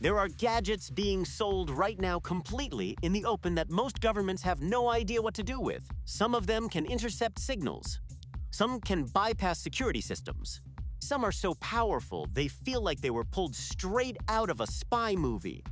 There are gadgets being sold right now completely in the open that most governments have no idea what to do with. Some of them can intercept signals. Some can bypass security systems. Some are so powerful they feel like they were pulled straight out of a spy movie.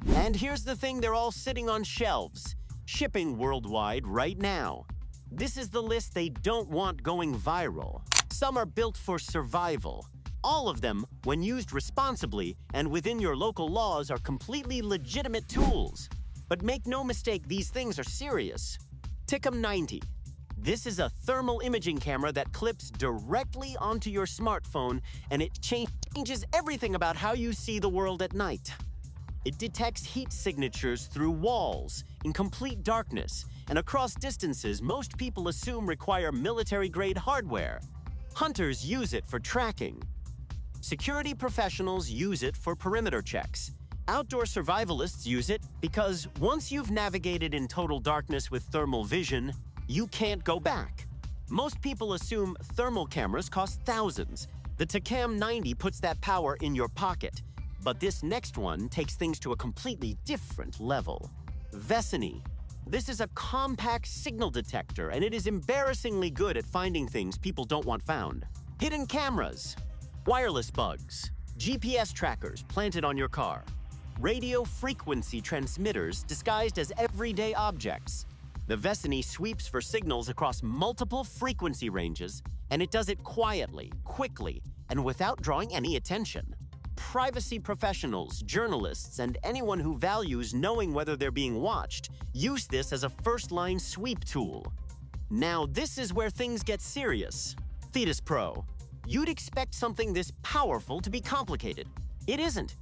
And here's the thing, they're all sitting on shelves, shipping worldwide right now. This is the list they don't want going viral. Some are built for survival. All of them, when used responsibly and within your local laws, are completely legitimate tools. But make no mistake, these things are serious. Ticom 90. This is a thermal imaging camera that clips directly onto your smartphone, and it changes everything about how you see the world at night. It detects heat signatures through walls, in complete darkness, and across distances most people assume require military-grade hardware. Hunters use it for tracking. Security professionals use it for perimeter checks. Outdoor survivalists use it because once you've navigated in total darkness with thermal vision, you can't go back. Most people assume thermal cameras cost thousands. The Ticom 90 puts that power in your pocket. But this next one takes things to a completely different level. Vesiny. This is a compact signal detector, and it is embarrassingly good at finding things people don't want found. Hidden cameras. Wireless bugs, GPS trackers planted on your car, radio frequency transmitters disguised as everyday objects. The Vesiny sweeps for signals across multiple frequency ranges, and it does it quietly, quickly, and without drawing any attention. Privacy professionals, journalists, and anyone who values knowing whether they're being watched use this as a first-line sweep tool. Now, this is where things get serious. Thetis Pro. You'd expect something this powerful to be complicated. It isn't.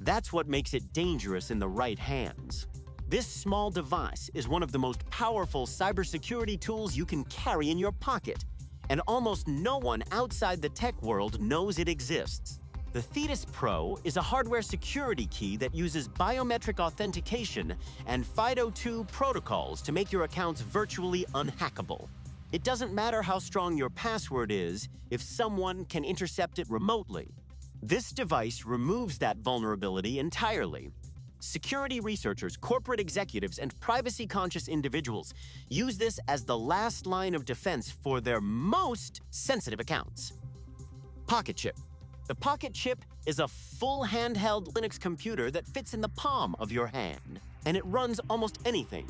That's what makes it dangerous in the right hands. This small device is one of the most powerful cybersecurity tools you can carry in your pocket, and almost no one outside the tech world knows it exists. The Thetis Pro is a hardware security key that uses biometric authentication and FIDO2 protocols to make your accounts virtually unhackable. It doesn't matter how strong your password is if someone can intercept it remotely. This device removes that vulnerability entirely. Security researchers, corporate executives, and privacy-conscious individuals use this as the last line of defense for their most sensitive accounts. Pocket Chip. The Pocket Chip is a full handheld Linux computer that fits in the palm of your hand, and it runs almost anything.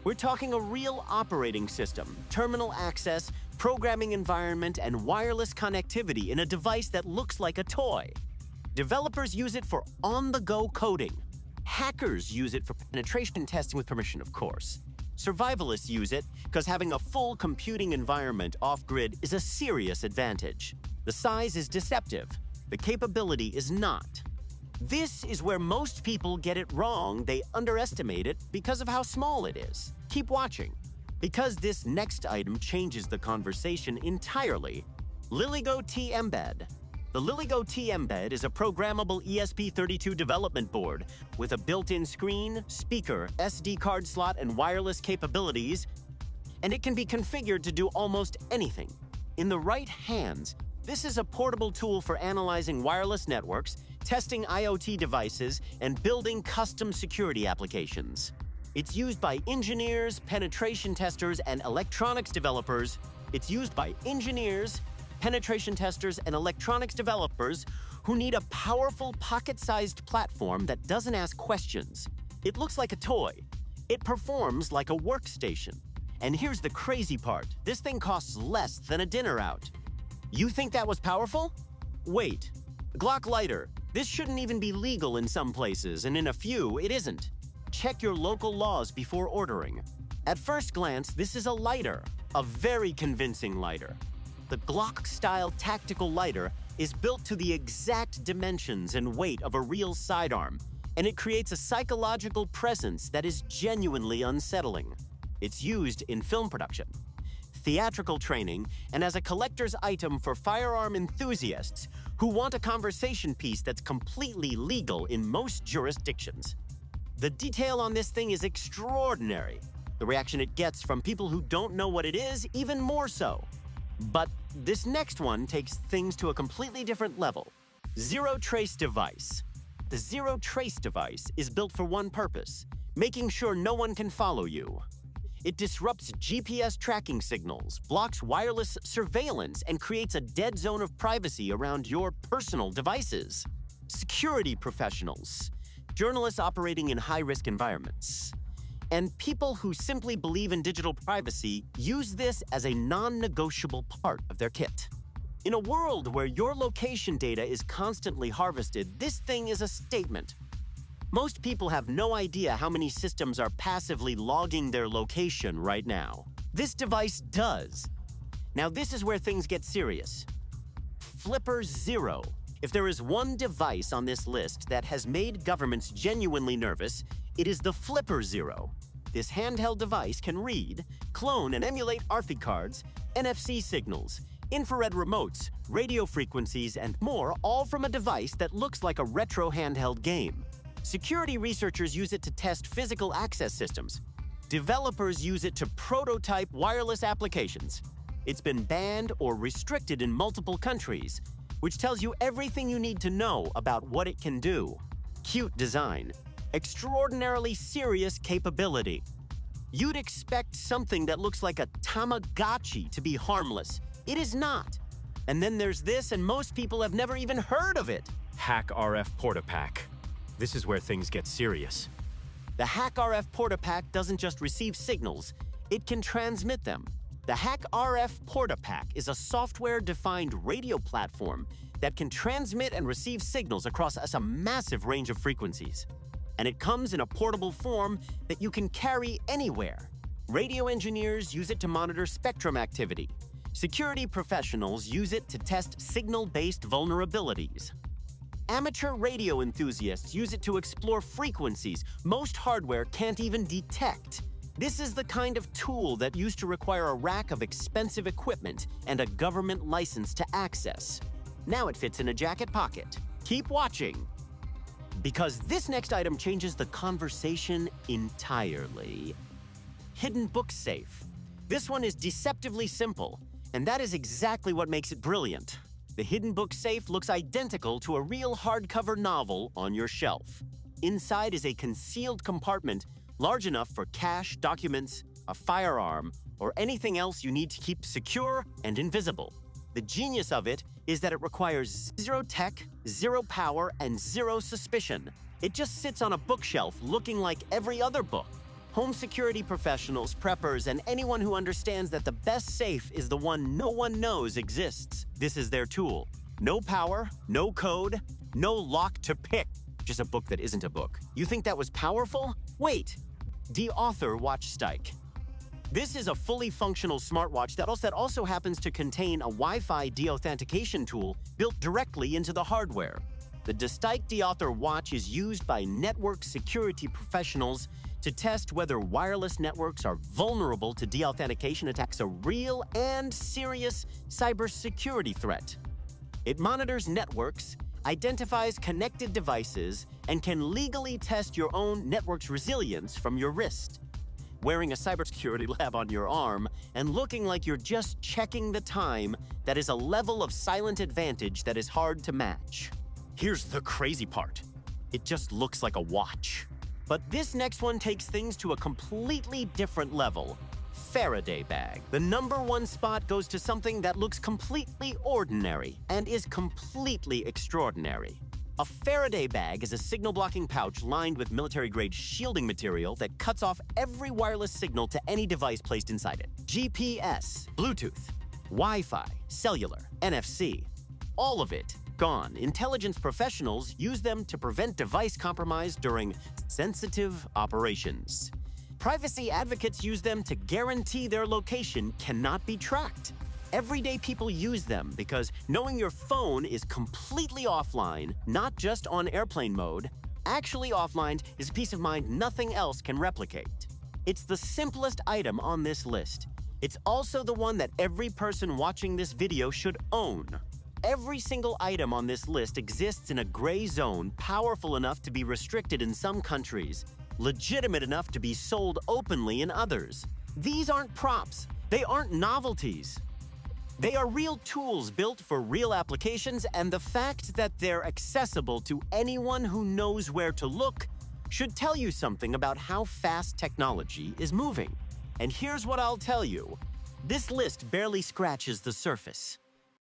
We're talking a real operating system, terminal access, programming environment, and wireless connectivity in a device that looks like a toy. Developers use it for on-the-go coding. Hackers use it for penetration testing with permission, of course. Survivalists use it because having a full computing environment off-grid is a serious advantage. The size is deceptive. The capability is not. This is where most people get it wrong. They underestimate it because of how small it is. Keep watching, because this next item changes the conversation entirely. LilyGo T Embed. The LilyGo T Embed is a programmable ESP32 development board with a built-in screen, speaker, SD card slot, and wireless capabilities, and it can be configured to do almost anything. In the right hands, this is a portable tool for analyzing wireless networks, testing IoT devices, and building custom security applications. It's used by engineers, penetration testers, and electronics developers. It's used by engineers, penetration testers, and electronics developers who need a powerful pocket-sized platform that doesn't ask questions. It looks like a toy. It performs like a workstation. And here's the crazy part. This thing costs less than a dinner out. You think that was powerful? Wait. Glock Lighter. This shouldn't even be legal in some places, and in a few, it isn't. Check your local laws before ordering. At first glance, this is a lighter, a very convincing lighter. The Glock-style tactical lighter is built to the exact dimensions and weight of a real sidearm, and it creates a psychological presence that is genuinely unsettling. It's used in film production, theatrical training, and as a collector's item for firearm enthusiasts who want a conversation piece that's completely legal in most jurisdictions. The detail on this thing is extraordinary. The reaction it gets from people who don't know what it is, even more so. But this next one takes things to a completely different level. Zero Trace Device. The Zero Trace device is built for one purpose: making sure no one can follow you. It disrupts GPS tracking signals, blocks wireless surveillance, and creates a dead zone of privacy around your personal devices. Security professionals, journalists operating in high-risk environments, and people who simply believe in digital privacy use this as a non-negotiable part of their kit. In a world where your location data is constantly harvested, this thing is a statement. Most people have no idea how many systems are passively logging their location right now. This device does. Now, this is where things get serious. Flipper Zero. If there is one device on this list that has made governments genuinely nervous, it is the Flipper Zero. This handheld device can read, clone, and emulate RFID cards, NFC signals, infrared remotes, radio frequencies, and more, all from a device that looks like a retro handheld game. Security researchers use it to test physical access systems. Developers use it to prototype wireless applications. It's been banned or restricted in multiple countries, which tells you everything you need to know about what it can do. Cute design. Extraordinarily serious capability. You'd expect something that looks like a Tamagotchi to be harmless. It is not. And then there's this, and most people have never even heard of it. HackRF PortaPack. This is where things get serious. The HackRF PortaPack doesn't just receive signals, it can transmit them. The HackRF PortaPack is a software-defined radio platform that can transmit and receive signals across a massive range of frequencies. And it comes in a portable form that you can carry anywhere. Radio engineers use it to monitor spectrum activity. Security professionals use it to test signal-based vulnerabilities. Amateur radio enthusiasts use it to explore frequencies most hardware can't even detect. This is the kind of tool that used to require a rack of expensive equipment and a government license to access. Now it fits in a jacket pocket. Keep watching, because this next item changes the conversation entirely. Hidden Book Safe. This one is deceptively simple, and that is exactly what makes it brilliant. The Hidden Book Safe looks identical to a real hardcover novel on your shelf. Inside is a concealed compartment large enough for cash, documents, a firearm, or anything else you need to keep secure and invisible. The genius of it is that it requires zero tech, zero power, and zero suspicion. It just sits on a bookshelf looking like every other book. Home security professionals, preppers, and anyone who understands that the best safe is the one no one knows exists. This is their tool. No power, no code, no lock to pick. Just a book that isn't a book. You think that was powerful? Wait. DeAuthor Watchstike. This is a fully functional smartwatch that also happens to contain a Wi-Fi deauthentication tool built directly into the hardware. The Destike DeAuthor watch is used by network security professionals to test whether wireless networks are vulnerable to deauthentication attacks, a real and serious cybersecurity threat. It monitors networks, identifies connected devices, and can legally test your own network's resilience from your wrist. Wearing a cybersecurity lab on your arm and looking like you're just checking the time, that is a level of silent advantage that is hard to match. Here's the crazy part. It just looks like a watch. But this next one takes things to a completely different level. Faraday bag. The #1 spot goes to something that looks completely ordinary and is completely extraordinary. A Faraday bag is a signal-blocking pouch lined with military-grade shielding material that cuts off every wireless signal to any device placed inside it. GPS, Bluetooth, Wi-Fi, cellular, NFC, all of it gone. Intelligence professionals use them to prevent device compromise during sensitive operations. Privacy advocates use them to guarantee their location cannot be tracked. Everyday people use them because knowing your phone is completely offline, not just on airplane mode, actually offline, is a peace of mind nothing else can replicate. It's the simplest item on this list. It's also the one that every person watching this video should own. Every single item on this list exists in a gray zone powerful enough to be restricted in some countries, legitimate enough to be sold openly in others. These aren't props. They aren't novelties. They are real tools built for real applications, and the fact that they're accessible to anyone who knows where to look should tell you something about how fast technology is moving. And here's what I'll tell you. This list barely scratches the surface.